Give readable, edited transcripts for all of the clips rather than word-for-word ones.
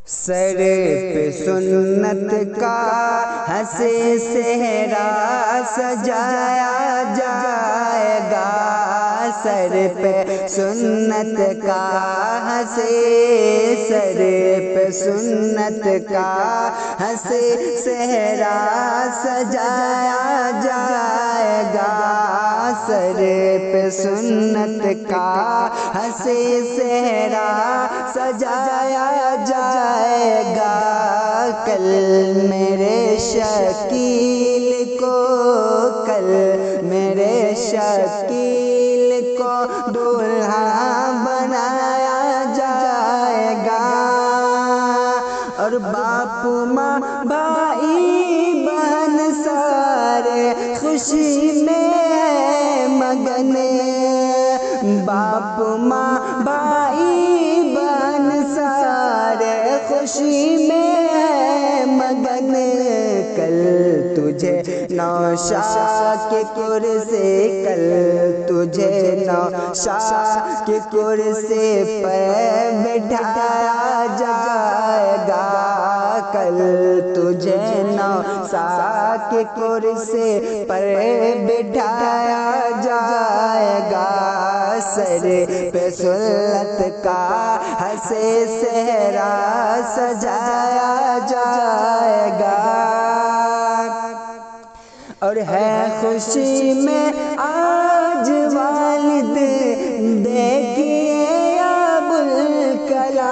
سر پہ سنت کا ہنسے صحرا سجایا جائے گا، سر پہ سنت کا ہنسے، سر پہ سنت کا ہنسے صحرا سجایا جائے گا، سر پہ سنت کا ہنسے صحرا سجایا جائے گا۔ کل میرے شکیل کو، کل میرے شکیل کو دلہا بنایا جائے گا، اور باپ ماں بھائی بہن سارے خوشی میں ہے مگن، باپ ماں بھائی بہن سارے خوشی میں ہے مگن۔ کل تجھے نوشا کے کرسی، کل تجھے نوشا کے کرسی پہ بٹھایا جائے گا، کل تجھے نوشا کے کرسی پر بٹھایا جائے گا، سر پہ سنت کا ہنسے صحرا سجایا جائے گا۔ اور ہے خوشی میں آج والد، دیکھیے ابوالکلام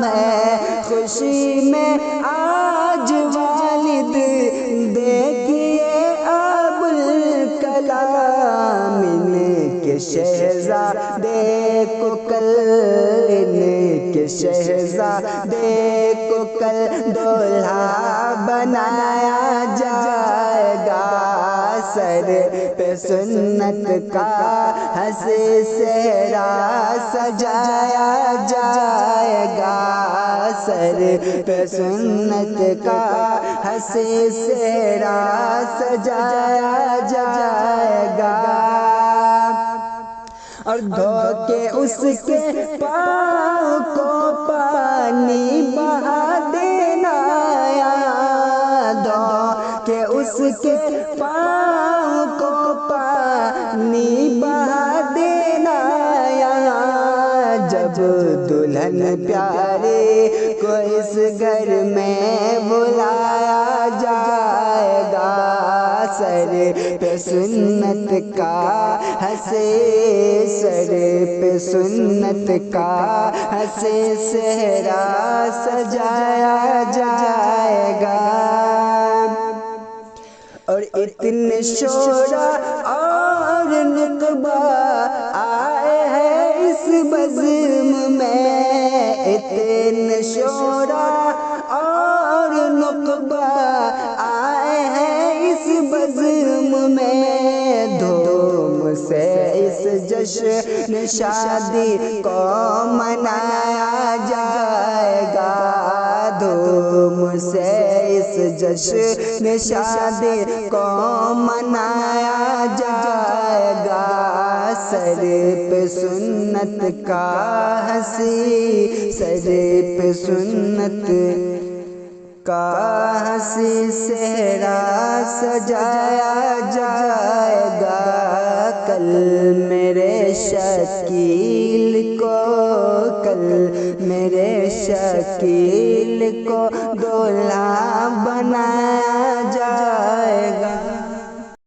ہے خوشی میں آج والد، دیکھیے ابوالکلام، ان کے شہزادے کو کل، ان کے شہزادے کو کل دلہا بنایا جائے گا، سر پہ سنت کا ہنسے صحرا سجایا جائے گا، سر پہ سنت کا ہنسے صحرا سجایا جائے گا۔ اور دھو کے اس کے پاؤں کو پانی بہا دینا، دھو کے اس کے پاؤں کو پانی بہا دینا، جب دلہن پیارے کو اس گھر میں بلایا جائے گا، سر پہ سنت کا ہنسے، سر پہ سنت کا ہنسے صحرا سجایا جائے گا۔ اور اتنے شعراء اور نقبہ آئے ہیں اس بزم میں، اتنے شعراء اور نقبہ آئے ہیں اس بزم میں، دھوم سے اس جشن شادی کو منایا جائے گا، دھوم سے اس جشن شادی کو منایا جائے گا، سر پہ سنت کا ہنسی، سر پہ سنت کا ہنسی صحرا سجایا جائے گا، کل میرے شکیل کو، کل میرے شکیل کو دلہا بنایا